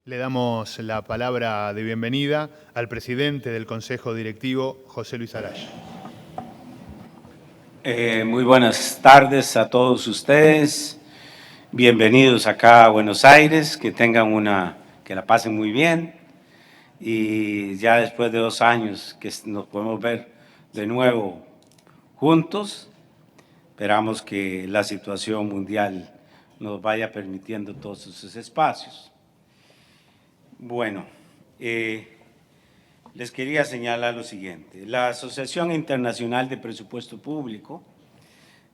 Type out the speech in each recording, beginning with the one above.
Le damos la palabra de bienvenida al presidente del Consejo Directivo, José Luis Araya. Muy buenas tardes a todos ustedes. Bienvenidos acá a Buenos Aires, que la pasen muy bien. Y ya después de 2 años que nos podemos ver de nuevo juntos, esperamos que la situación mundial nos vaya permitiendo todos esos espacios. Bueno, les quería señalar lo siguiente. La Asociación Internacional de Presupuesto Público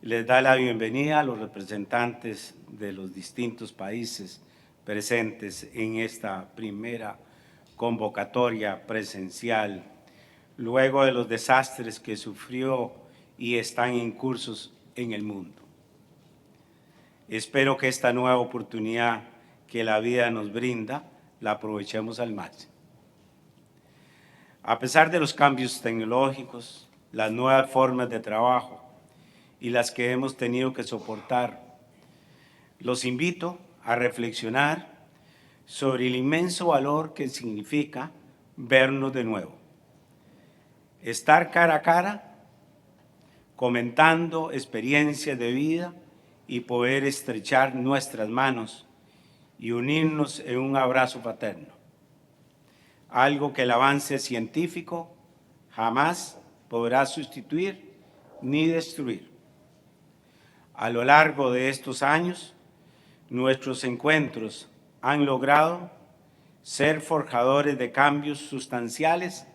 les da la bienvenida a los representantes de los distintos países presentes en esta primera convocatoria presencial, luego de los desastres que sufrió y están en cursos en el mundo. Espero que esta nueva oportunidad que la vida nos brinda la aprovechemos al máximo. A pesar de los cambios tecnológicos, las nuevas formas de trabajo y las que hemos tenido que soportar, los invito a reflexionar sobre el inmenso valor que significa vernos de nuevo. Estar cara a cara, comentando experiencias de vida y poder estrechar nuestras manos y unirnos en un abrazo fraterno. Algo que el avance científico jamás podrá sustituir ni destruir. A lo largo de estos años, nuestros encuentros han logrado ser forjadores de cambios sustanciales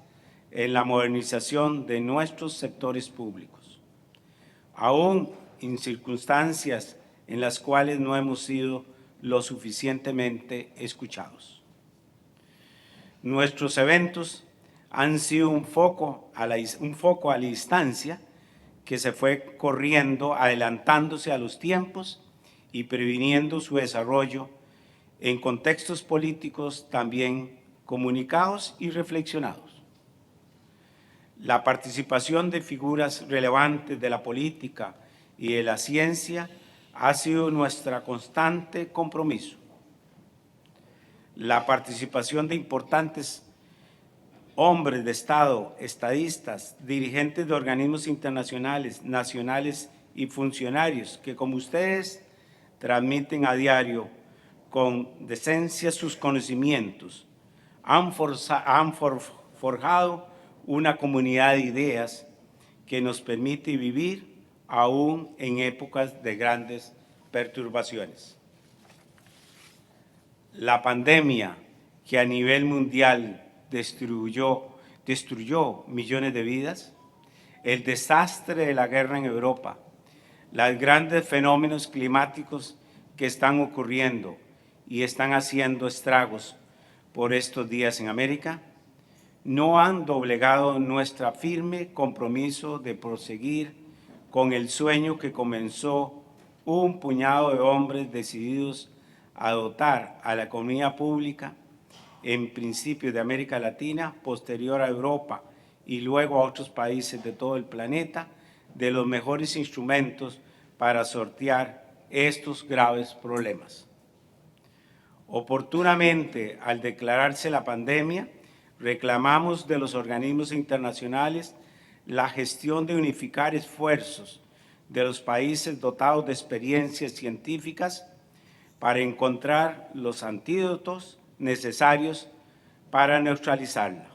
en la modernización de nuestros sectores públicos, aún en circunstancias en las cuales no hemos sido lo suficientemente escuchados. Nuestros eventos han sido un foco a la distancia que se fue corriendo, adelantándose a los tiempos y previniendo su desarrollo en contextos políticos también comunicados y reflexionados. La participación de figuras relevantes de la política y de la ciencia ha sido nuestro constante compromiso. La participación de importantes hombres de Estado, estadistas, dirigentes de organismos internacionales, nacionales y funcionarios que, como ustedes, transmiten a diario con decencia sus conocimientos, han forjado una comunidad de ideas que nos permite vivir aún en épocas de grandes perturbaciones. La pandemia que a nivel mundial destruyó millones de vidas, el desastre de la guerra en Europa, los grandes fenómenos climáticos que están ocurriendo y están haciendo estragos por estos días en América, no han doblegado nuestro firme compromiso de proseguir con el sueño que comenzó un puñado de hombres decididos a dotar a la economía pública, en principio de América Latina, posterior a Europa y luego a otros países de todo el planeta, de los mejores instrumentos para sortear estos graves problemas. Oportunamente, al declararse la pandemia, reclamamos de los organismos internacionales la gestión de unificar esfuerzos de los países dotados de experiencias científicas para encontrar los antídotos necesarios para neutralizarla.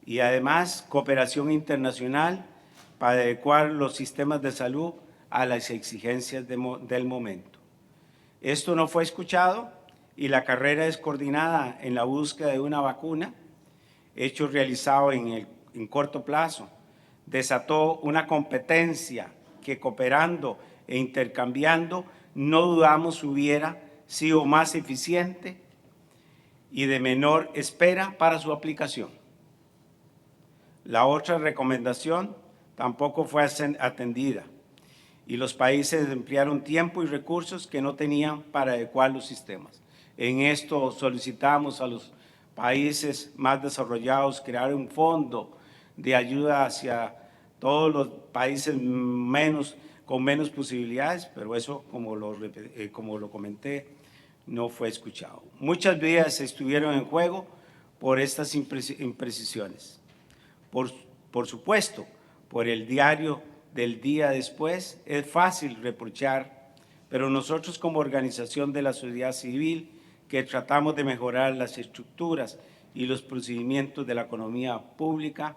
Y además, cooperación internacional para adecuar los sistemas de salud a las exigencias del momento. Esto no fue escuchado y la carrera descoordinada en la búsqueda de una vacuna, hecho realizado en corto plazo, desató una competencia que, cooperando e intercambiando, no dudamos hubiera sido más eficiente y de menor espera para su aplicación. La otra recomendación tampoco fue atendida y los países emplearon tiempo y recursos que no tenían para adecuar los sistemas. En esto solicitamos a los países más desarrollados crear un fondo de ayuda hacia todos los países con menos posibilidades, pero eso, como lo comenté, no fue escuchado. Muchas vidas estuvieron en juego por estas imprecisiones. Por supuesto, por el diario del día después es fácil reprochar, pero nosotros como organización de la sociedad civil que tratamos de mejorar las estructuras y los procedimientos de la economía pública,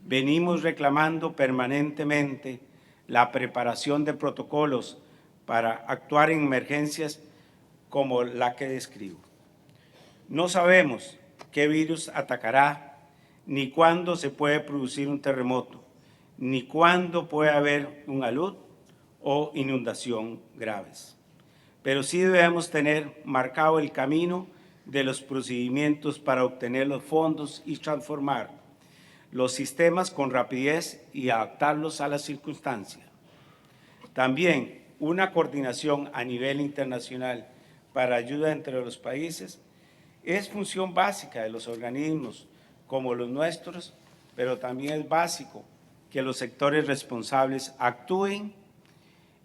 venimos reclamando permanentemente la preparación de protocolos para actuar en emergencias como la que describo. No sabemos qué virus atacará, ni cuándo se puede producir un terremoto, ni cuándo puede haber un alud o inundación graves. Pero sí debemos tener marcado el camino de los procedimientos para obtener los fondos y transformar los sistemas con rapidez y adaptarlos a las circunstancias. También una coordinación a nivel internacional para ayuda entre los países es función básica de los organismos como los nuestros, pero también es básico que los sectores responsables actúen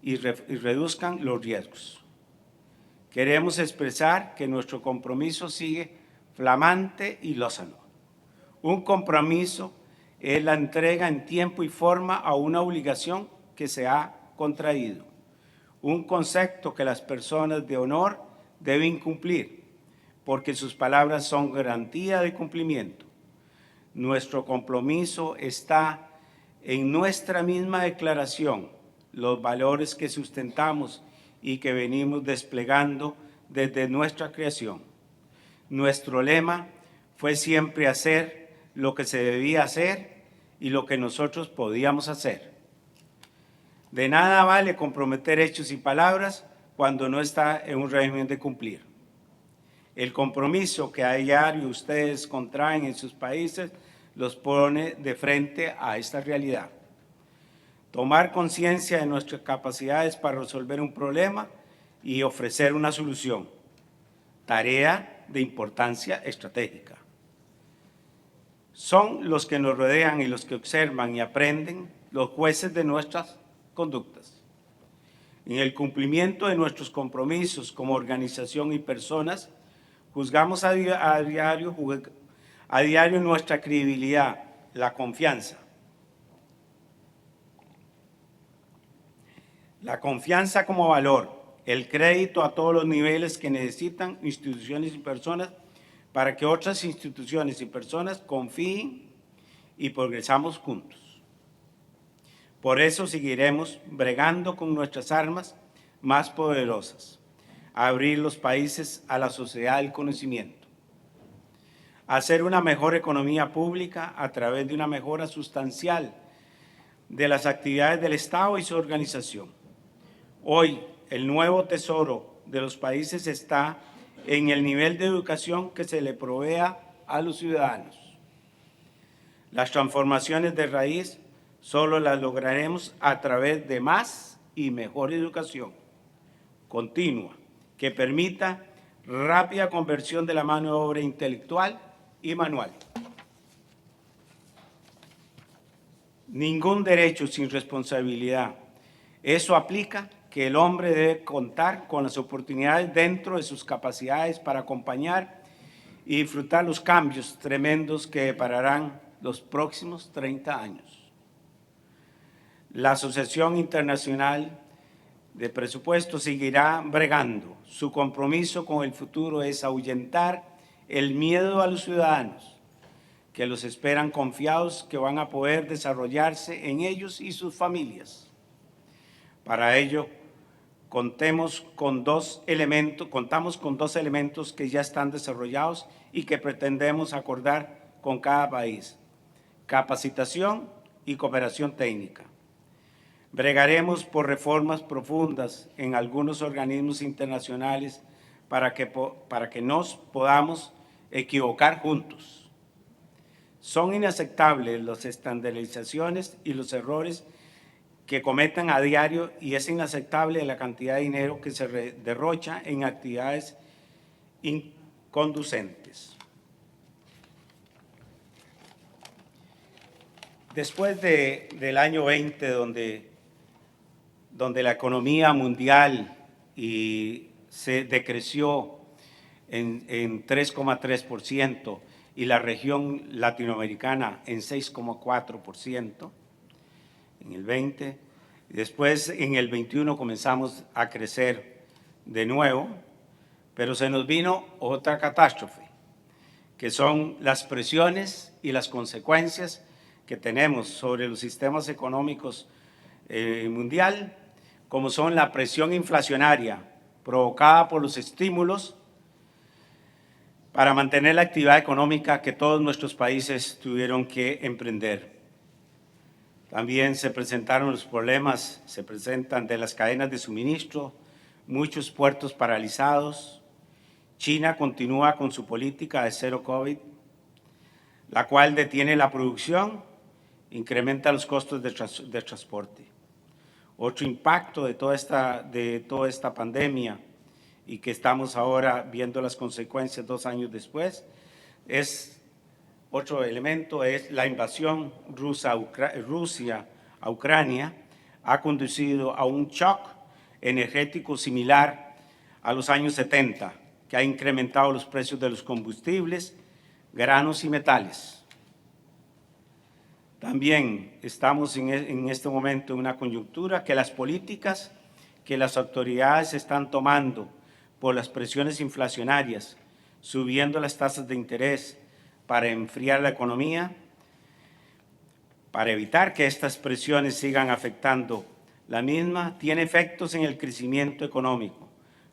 y reduzcan los riesgos. Queremos expresar que nuestro compromiso sigue flamante y lozano. Un compromiso es la entrega en tiempo y forma a una obligación que se ha contraído. Un concepto que las personas de honor deben cumplir, porque sus palabras son garantía de cumplimiento. Nuestro compromiso está en nuestra misma declaración, los valores que sustentamos y que venimos desplegando desde nuestra creación. Nuestro lema fue siempre hacer lo que se debía hacer y lo que nosotros podíamos hacer. De nada vale comprometer hechos y palabras cuando no está en un régimen de cumplir. El compromiso que a diario ustedes contraen en sus países los pone de frente a esta realidad. Tomar conciencia de nuestras capacidades para resolver un problema y ofrecer una solución. Tarea de importancia estratégica. Son los que nos rodean y los que observan y aprenden los jueces de nuestras conductas. En el cumplimiento de nuestros compromisos como organización y personas, juzgamos a diario nuestra credibilidad, la confianza. La confianza como valor, el crédito a todos los niveles que necesitan instituciones y personas para que otras instituciones y personas confíen y progresamos juntos. Por eso seguiremos bregando con nuestras armas más poderosas, a abrir los países a la sociedad del conocimiento, a hacer una mejor economía pública a través de una mejora sustancial de las actividades del Estado y su organización. Hoy, el nuevo tesoro de los países está en el nivel de educación que se le provea a los ciudadanos. Las transformaciones de raíz solo las lograremos a través de más y mejor educación continua que permita rápida conversión de la mano de obra intelectual y manual. Ningún derecho sin responsabilidad. Eso aplica que el hombre debe contar con las oportunidades dentro de sus capacidades para acompañar y disfrutar los cambios tremendos que depararán los próximos 30 años. La Asociación Internacional de Presupuesto seguirá bregando. Su compromiso con el futuro es ahuyentar el miedo a los ciudadanos, que los esperan confiados que van a poder desarrollarse en ellos y sus familias. Para ello, contamos con dos elementos que ya están desarrollados y que pretendemos acordar con cada país: capacitación y cooperación técnica. Bregaremos por reformas profundas en algunos organismos internacionales para que nos podamos equivocar juntos. Son inaceptables las estandarizaciones y los errores que cometen a diario y es inaceptable la cantidad de dinero que se derrocha en actividades inconducentes. Después del año 20, donde la economía mundial se decreció en 3,3% y la región latinoamericana en 6,4% en el 20. Después, en el 21 comenzamos a crecer de nuevo, pero se nos vino otra catástrofe, que son las presiones y las consecuencias que tenemos sobre los sistemas económicos mundial, como son la presión inflacionaria provocada por los estímulos para mantener la actividad económica que todos nuestros países tuvieron que emprender. También se presentaron los problemas, se presentan de las cadenas de suministro, muchos puertos paralizados. China continúa con su política de cero COVID, la cual detiene la producción, incrementa los costos de transporte. Otro impacto de toda esta pandemia y que estamos ahora viendo las consecuencias 2 años después, otro elemento es la invasión Rusia a Ucrania, ha conducido a un shock energético similar a los años 70, que ha incrementado los precios de los combustibles, granos y metales. También estamos en este momento en una coyuntura que las políticas que las autoridades están tomando por las presiones inflacionarias, subiendo las tasas de interés para enfriar la economía, para evitar que estas presiones sigan afectando la misma, tiene efectos en el crecimiento económico,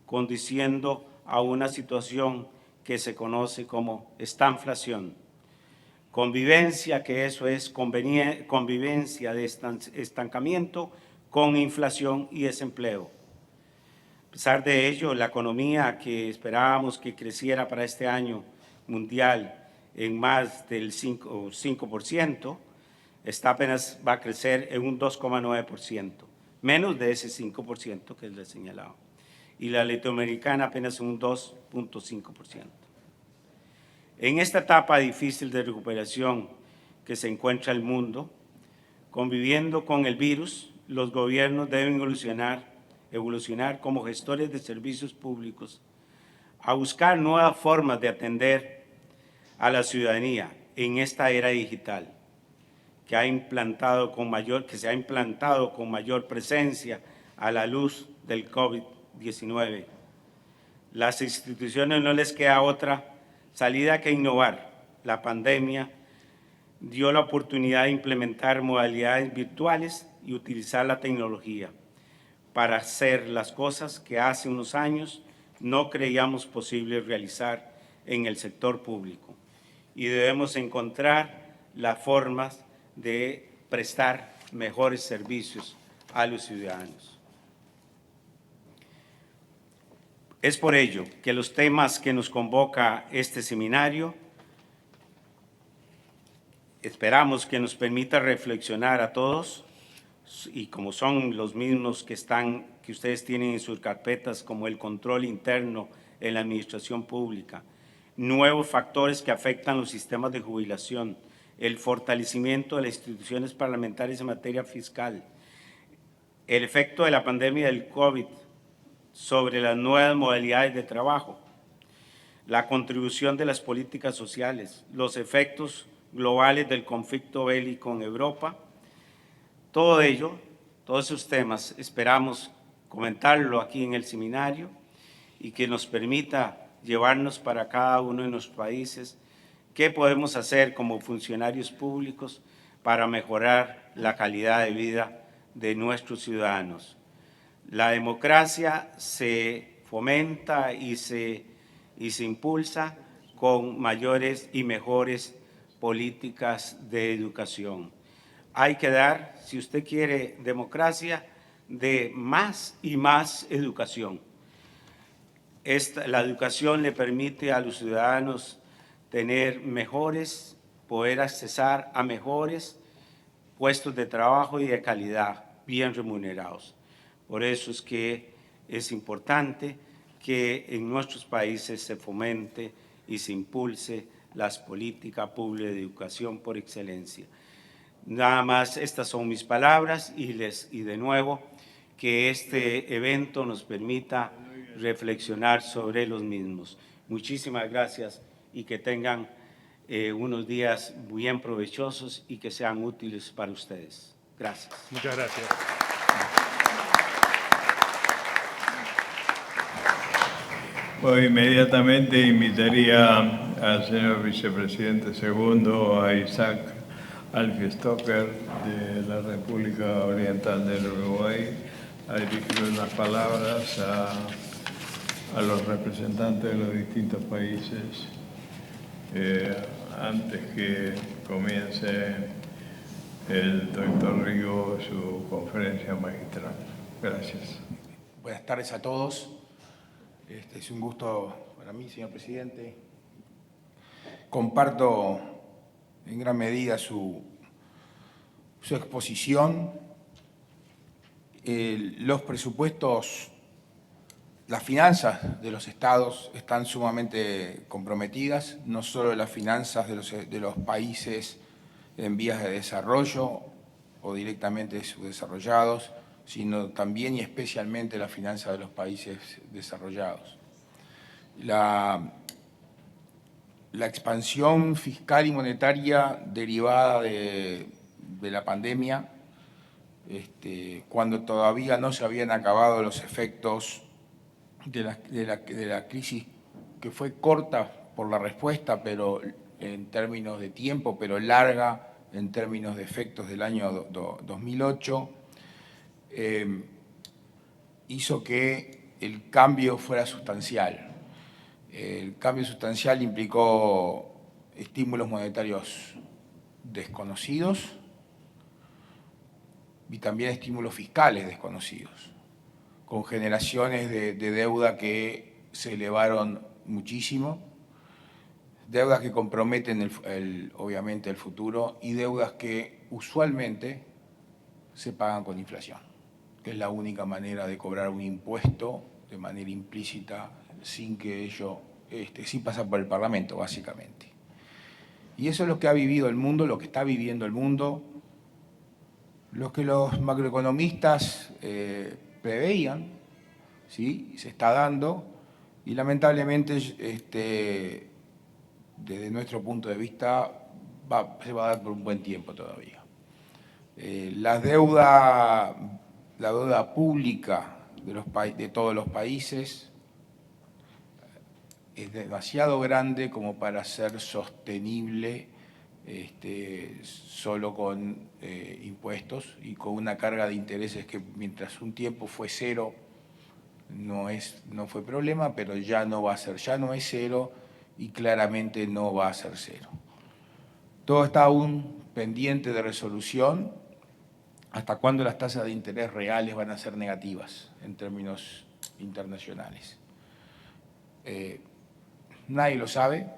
conduciendo a una situación que se conoce como estanflación. Convivencia, que eso es convivencia de estancamiento con inflación y desempleo. A pesar de ello, la economía que esperábamos que creciera para este año mundial en más del 5%, apenas va a crecer en un 2,9%, menos de ese 5% que les señalaba. Y la latinoamericana apenas un 2,5%. En esta etapa difícil de recuperación que se encuentra el mundo, conviviendo con el virus, los gobiernos deben evolucionar como gestores de servicios públicos, a buscar nuevas formas de atender a la ciudadanía en esta era digital, que se ha implantado con mayor presencia a la luz del COVID-19. Las instituciones no les queda otra salida que innovar. La pandemia dio la oportunidad de implementar modalidades virtuales y utilizar la tecnología para hacer las cosas que hace unos años no creíamos posible realizar en el sector público. Y debemos encontrar las formas de prestar mejores servicios a los ciudadanos. Es por ello que los temas que nos convoca este seminario esperamos que nos permita reflexionar a todos, y como son los mismos que ustedes tienen en sus carpetas, como el control interno en la administración pública, nuevos factores que afectan los sistemas de jubilación, el fortalecimiento de las instituciones parlamentarias en materia fiscal, el efecto de la pandemia del COVID sobre las nuevas modalidades de trabajo, la contribución de las políticas sociales, los efectos globales del conflicto bélico en Europa. Todo ello, todos esos temas, esperamos comentarlo aquí en el seminario y que nos permita llevarnos para cada uno de nuestros países qué podemos hacer como funcionarios públicos para mejorar la calidad de vida de nuestros ciudadanos. La democracia se fomenta y se impulsa con mayores y mejores políticas de educación. Hay que dar, si usted quiere democracia, de más y más educación. La educación le permite a los ciudadanos poder accesar a mejores puestos de trabajo y de calidad, bien remunerados. Por eso es que es importante que en nuestros países se fomente y se impulse las políticas públicas de educación por excelencia. Nada más, estas son mis palabras y de nuevo que este evento nos permita reflexionar sobre los mismos. Muchísimas gracias y que tengan unos días bien provechosos y que sean útiles para ustedes. Gracias. Muchas gracias. Pues inmediatamente invitaría al señor vicepresidente segundo, a Isaac Alfie-Stocker, de la República Oriental del Uruguay, a dirigir unas palabras a los representantes de los distintos países antes que comience el doctor Rigo su conferencia magistral. Gracias. Buenas tardes a todos. Es un gusto para mí, señor presidente. Comparto en gran medida su exposición. Los presupuestos, las finanzas de los estados están sumamente comprometidas, no solo las finanzas de los países en vías de desarrollo o directamente subdesarrollados, sino también y especialmente la finanza de los países desarrollados. La expansión fiscal y monetaria derivada de la pandemia, cuando todavía no se habían acabado los efectos de la crisis, que fue corta por la respuesta, pero en términos de tiempo, pero larga en términos de efectos del año 2008, hizo que el cambio fuera sustancial. El cambio sustancial implicó estímulos monetarios desconocidos y también estímulos fiscales desconocidos, con generaciones de deuda que se elevaron muchísimo, deudas que comprometen obviamente el futuro y deudas que usualmente se pagan con inflación, que es la única manera de cobrar un impuesto de manera implícita sin que ello, sin pasar por el Parlamento, básicamente. Y eso es lo que ha vivido el mundo, lo que está viviendo el mundo, lo que los macroeconomistas preveían, ¿sí? Se está dando, y lamentablemente, desde nuestro punto de vista, se va a dar por un buen tiempo todavía. La deuda pública de todos los países es demasiado grande como para ser sostenible solo con impuestos y con una carga de intereses que mientras un tiempo fue cero, no fue problema, pero ya no va a ser, ya no es cero y claramente no va a ser cero. Todo está aún pendiente de resolución. ¿Hasta cuándo las tasas de interés reales van a ser negativas en términos internacionales? Nadie lo sabe,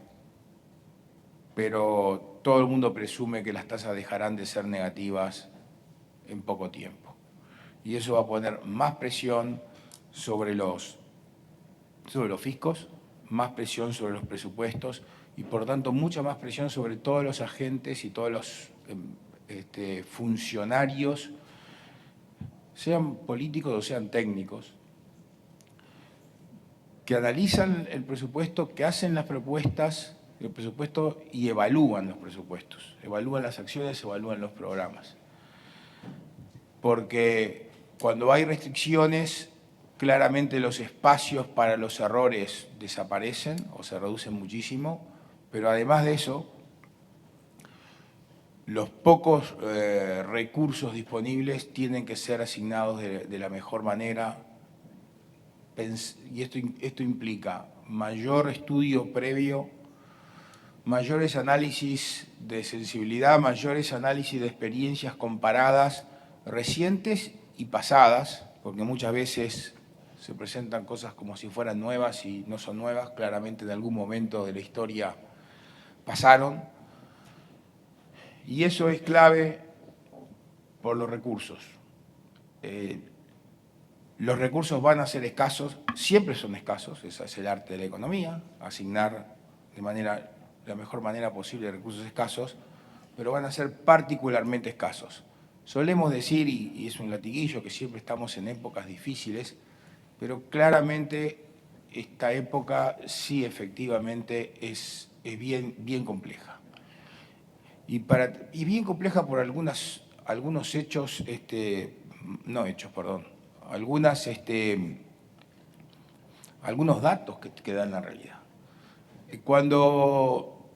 pero todo el mundo presume que las tasas dejarán de ser negativas en poco tiempo. Y eso va a poner más presión sobre los fiscos, más presión sobre los presupuestos y, por tanto, mucha más presión sobre todos los agentes y todos los funcionarios, sean políticos o sean técnicos, que analizan el presupuesto, que hacen las propuestas del presupuesto y evalúan los presupuestos, evalúan las acciones, evalúan los programas. Porque cuando hay restricciones, claramente los espacios para los errores desaparecen o se reducen muchísimo, pero además de eso, los pocos recursos disponibles tienen que ser asignados de la mejor manera, y esto implica mayor estudio previo, mayores análisis de sensibilidad, mayores análisis de experiencias comparadas recientes y pasadas, porque muchas veces se presentan cosas como si fueran nuevas y no son nuevas, claramente en algún momento de la historia pasaron. Y eso es clave por los recursos. Los recursos van a ser escasos, siempre son escasos, ese es el arte de la economía, asignar de la mejor manera posible recursos escasos, pero van a ser particularmente escasos. Solemos decir, y es un latiguillo, que siempre estamos en épocas difíciles, pero claramente esta época sí efectivamente es bien compleja. Y bien compleja por algunos hechos, algunos datos que dan la realidad. Cuando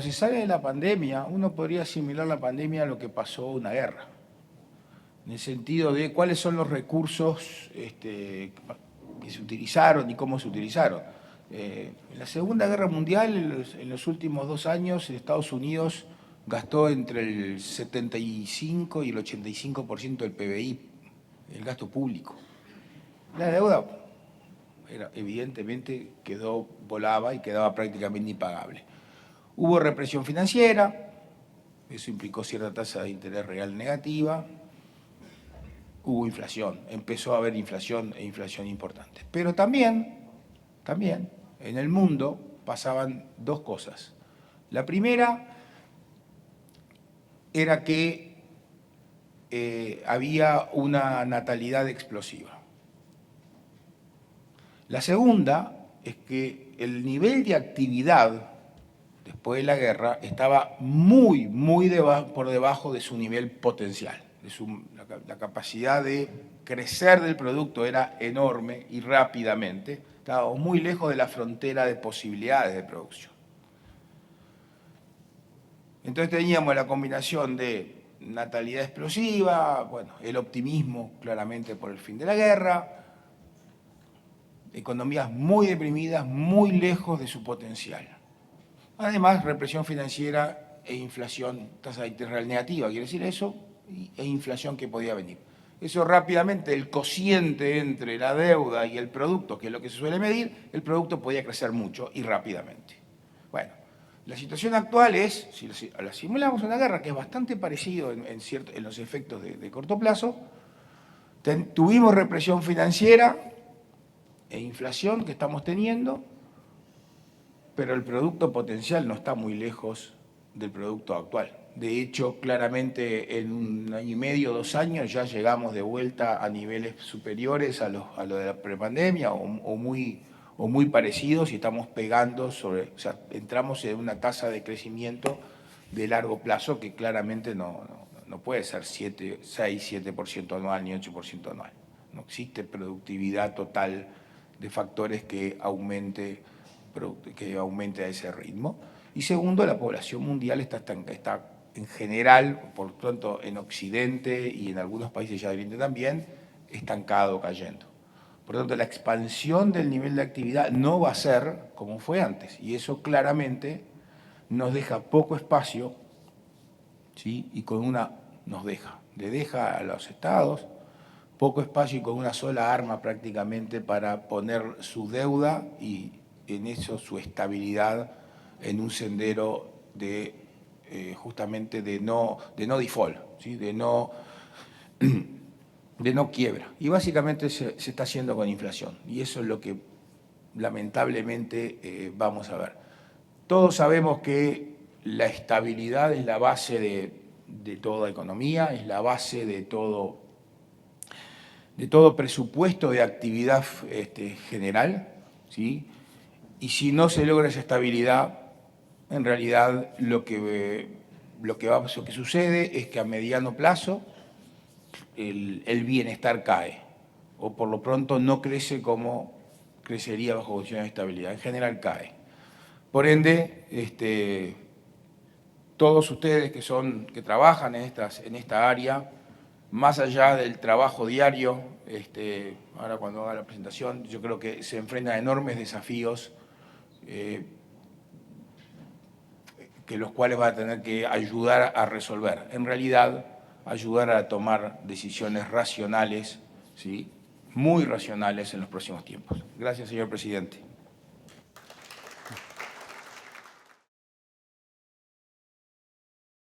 se sale de la pandemia, uno podría asimilar la pandemia a lo que pasó una guerra, en el sentido de cuáles son los recursos que se utilizaron y cómo se utilizaron. En la Segunda Guerra Mundial, en los últimos 2 años, Estados Unidos gastó entre el 75 y el 85% del PBI, el gasto público. La deuda evidentemente volaba y quedaba prácticamente impagable. Hubo represión financiera, eso implicó cierta tasa de interés real negativa. Hubo inflación, empezó a haber inflación e inflación importante. Pero también en el mundo pasaban 2 cosas. La primera era que había una natalidad explosiva. La segunda es que el nivel de actividad después de la guerra estaba muy por debajo de su nivel potencial. La capacidad de crecer del producto era enorme y rápidamente. Estábamos muy lejos de la frontera de posibilidades de producción. Entonces teníamos la combinación de natalidad explosiva, bueno, el optimismo claramente por el fin de la guerra, economías muy deprimidas, muy lejos de su potencial. Además, represión financiera e inflación, tasa de interés real negativa, quiere decir eso, e inflación que podía venir. Eso rápidamente, el cociente entre la deuda y el producto, que es lo que se suele medir, el producto podía crecer mucho y rápidamente. Bueno, la situación actual es, si la simulamos una guerra, que es bastante parecido en los efectos de corto plazo, tuvimos represión financiera e inflación que estamos teniendo, pero el producto potencial no está muy lejos del producto actual. De hecho, claramente en 1 año y medio, 2 años, ya llegamos de vuelta a niveles superiores a lo de la prepandemia o muy parecidos y estamos pegando o sea, entramos en una tasa de crecimiento de largo plazo que claramente no puede ser 6, 7% anual ni 8% anual. No existe productividad total de factores que aumente a ese ritmo. Y segundo, la población mundial está en general, por lo tanto en Occidente y en algunos países ya del Oriente también, estancado, cayendo. Por lo tanto, la expansión del nivel de actividad no va a ser como fue antes, y eso claramente nos deja poco espacio, ¿sí? Y le deja a los estados poco espacio y con una sola arma prácticamente para poner su deuda y en eso su estabilidad en un sendero justamente de no default, ¿sí? de no quiebra. Y básicamente se está haciendo con inflación. Y eso es lo que lamentablemente vamos a ver. Todos sabemos que la estabilidad es la base de toda economía, es la base de todo presupuesto de actividad general, ¿sí? Y si no se logra esa estabilidad, en realidad lo que sucede es que a mediano plazo el bienestar cae, o por lo pronto no crece como crecería bajo condiciones de estabilidad, en general cae. Por ende, todos ustedes que trabajan en esta área, más allá del trabajo diario, ahora cuando haga la presentación, yo creo que se enfrentan a enormes desafíos que los cuales van a tener que ayudar a resolver. En realidad, ayudar a tomar decisiones racionales, ¿sí? Muy racionales en los próximos tiempos. Gracias, señor presidente.